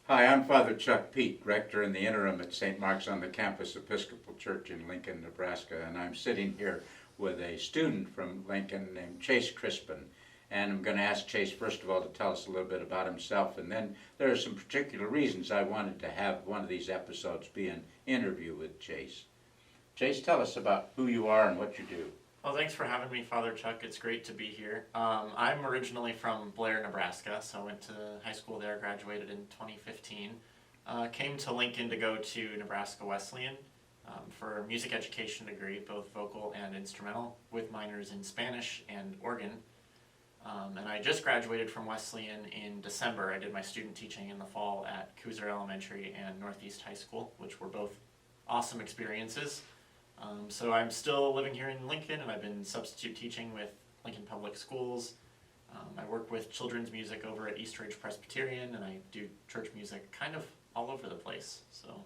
Hi, I'm Father Chuck Peak, rector in the interim at St. Mark's on the Campus Episcopal Church in Lincoln, Nebraska, and I'm sitting here with a student from Lincoln named Chase Crispin. And I'm going to ask Chase, first of all, to tell us a little bit about himself, and then there are some particular reasons I wanted to have one of these episodes be an interview with Chase. Chase, tell us about who you are and what you do. Well, thanks for having me, Father Chuck. It's great to be here. I'm originally from Blair, Nebraska, so I went to high school there, graduated in 2015. Came to Lincoln to go to Nebraska Wesleyan for a music education degree, both vocal and instrumental, with minors in Spanish and organ. And I just graduated from Wesleyan in December. I did my student teaching in the fall at Cooser Elementary and Northeast High School, which were both awesome experiences. So I'm still living here in Lincoln, and I've been substitute teaching with Lincoln Public Schools. I work with children's music over at East Ridge Presbyterian, and I do church music kind of all over the place. So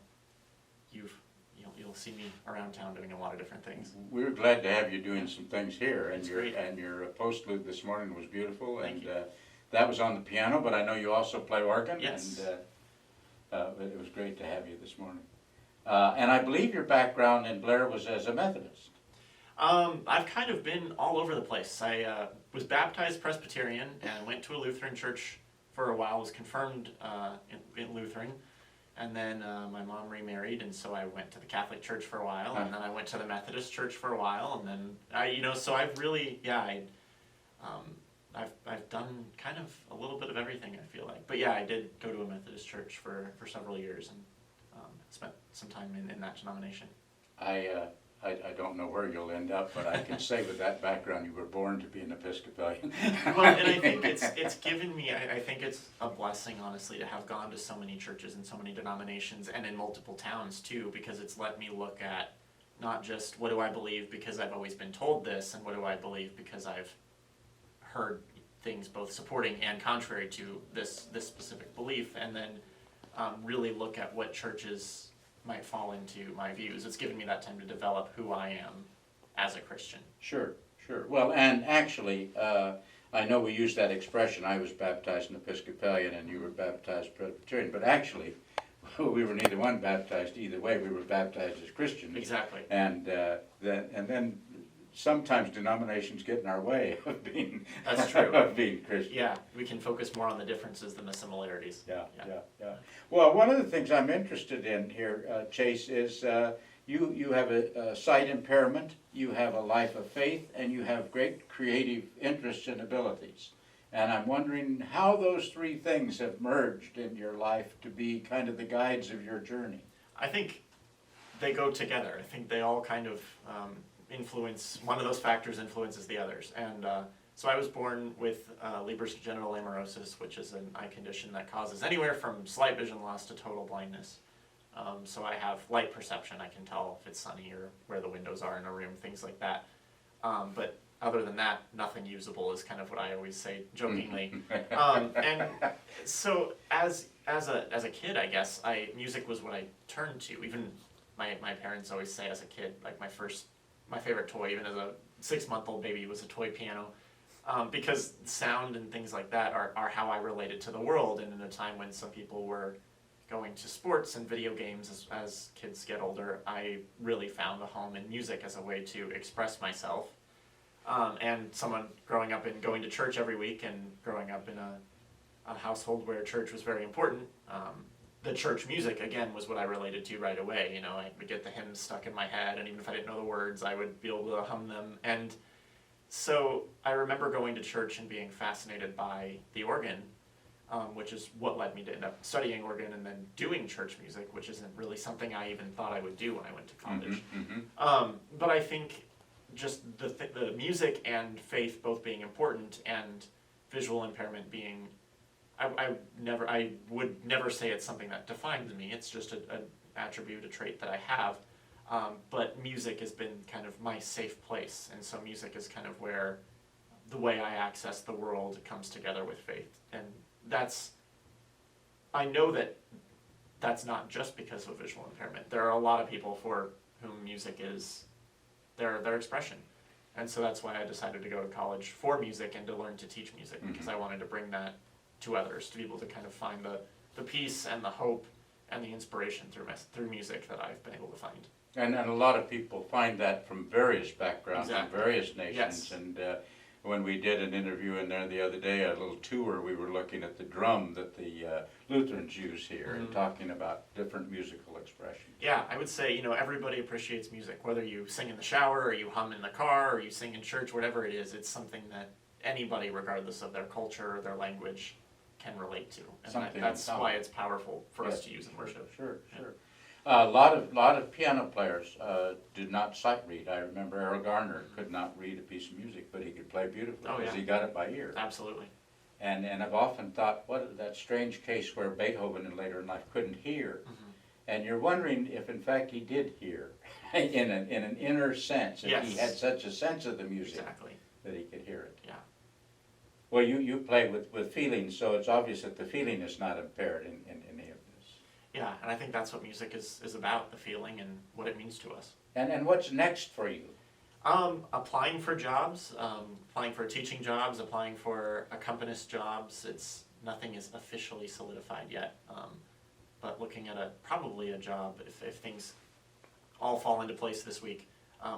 you'll see me around town doing a lot of different things. We're glad to have you doing some things here, and That's your postlude this morning was beautiful, Thank and you. that was on the piano, but I know you also play organ, Yes. and it was great to have you this morning. And I believe your background in Blair was as a Methodist. I've kind of been all over the place. I was baptized Presbyterian and went to a Lutheran church for a while, was confirmed in Lutheran, and then my mom remarried, and so I went to the Catholic church for a while, and then I went to the Methodist church for a while, and then so I've really, I've done kind of a little bit of everything, I feel like. But yeah, I did go to a Methodist church for several years, and spent some time in that denomination. I don't know where you'll end up, but I can say with that background you were born to be an Episcopalian. Well, and I think it's given me, I think it's a blessing, honestly, to have gone to so many churches and so many denominations and in multiple towns too, because it's let me look at not just what do I believe because I've always been told this, and what do I believe because I've heard things both supporting and contrary to this specific belief, and then really look at what churches might fall into my views. It's given me that time to develop who I am as a Christian. Sure. Well, and actually, I know we use that expression, I was baptized an Episcopalian and you were baptized Presbyterian, but actually, we were neither one baptized either way. We were baptized as Christians. Exactly. And then sometimes denominations get in our way of being That's true. of being Christian. Yeah, we can focus more on the differences than the similarities. Yeah. Well, one of the things I'm interested in here, Chase, is you have a sight impairment, you have a life of faith, and you have great creative interests and abilities. And I'm wondering how those three things have merged in your life to be kind of the guides of your journey. I think they go together. I think they all kind of influence, one of those factors influences the others. And so I was born with Leber's congenital amaurosis, which is an eye condition that causes anywhere from slight vision loss to total blindness. So I have light perception. I can tell if it's sunny or where the windows are in a room, things like that. But other than that, nothing usable is kind of what I always say jokingly. And so as a kid, I guess, music was what I turned to. Even my parents always say as a kid, like my favorite toy, even as a 6-month-old baby, was a toy piano. Because sound and things like that are how I related to the world, and in a time when some people were going to sports and video games as kids get older, I really found a home in music as a way to express myself. And someone growing up and going to church every week and growing up in a household where church was very important, the church music, again, was what I related to right away. You know, I would get the hymns stuck in my head, and even if I didn't know the words, I would be able to hum them. And so I remember going to church and being fascinated by the organ, which is what led me to end up studying organ and then doing church music, which isn't really something I even thought I would do when I went to college. But I think just the music and faith both being important, and visual impairment being, I would never say it's something that defines me. It's just an attribute, a trait that I have. But music has been kind of my safe place, and so music is kind of where the way I access the world comes together with faith. And I know that's not just because of visual impairment. There are a lot of people for whom music is their expression. And so that's why I decided to go to college for music and to learn to teach music, because I wanted to bring that to others, to be able to kind of find the the peace and the hope and the inspiration through music that I've been able to find. And a lot of people find that from various backgrounds, Exactly. from various nations. Yes. And when we did an interview in there the other day, a little tour, we were looking at the drum that the Lutherans use here and talking about different musical expressions. Yeah, I would say, everybody appreciates music, whether you sing in the shower or you hum in the car or you sing in church, whatever it is, it's something that anybody, regardless of their culture or their language, can relate to. And Something that's in common. why it's powerful for us Yes, to use in worship. Sure, sure. A lot of piano players did not sight read. I remember Errol Garner could not read a piece of music, but he could play beautifully Oh, because yeah. he got it by ear. Absolutely. And I've often thought, what that strange case where Beethoven in later life couldn't hear. And you're wondering if in fact he did hear in an inner sense, if he Yes. had such a sense of the music Exactly. that he could hear it. Yeah. Well, you play with feeling, so it's obvious that the feeling is not impaired in any of this. Yeah, and I think that's what music is about, the feeling and what it means to us. And what's next for you? Applying for jobs, applying for teaching jobs, applying for accompanist jobs. Nothing is officially solidified yet, but looking at probably a job if things all fall into place this week,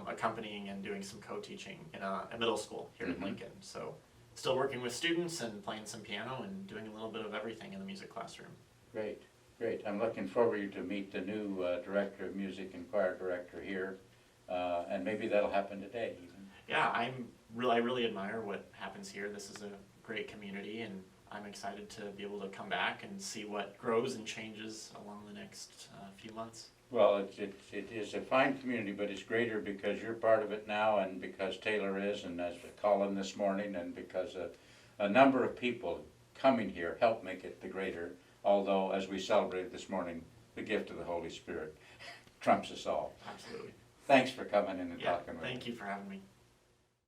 accompanying and doing some co-teaching in a middle school here in Lincoln. So still working with students and playing some piano and doing a little bit of everything in the music classroom. Great, great. I'm looking forward to meet the new director of music and choir director here, and maybe that'll happen today even. Yeah, I really admire what happens here. This is a great community, and I'm excited to be able to come back and see what grows and changes along the next few months. Well, it is a fine community, but it's greater because you're part of it now, and because Taylor is, and as Colin this morning, and because a number of people coming here help make it the greater. Although, as we celebrated this morning, the gift of the Holy Spirit trumps us all. Absolutely. Thanks for coming in and Yeah, talking with me. thank you for having me.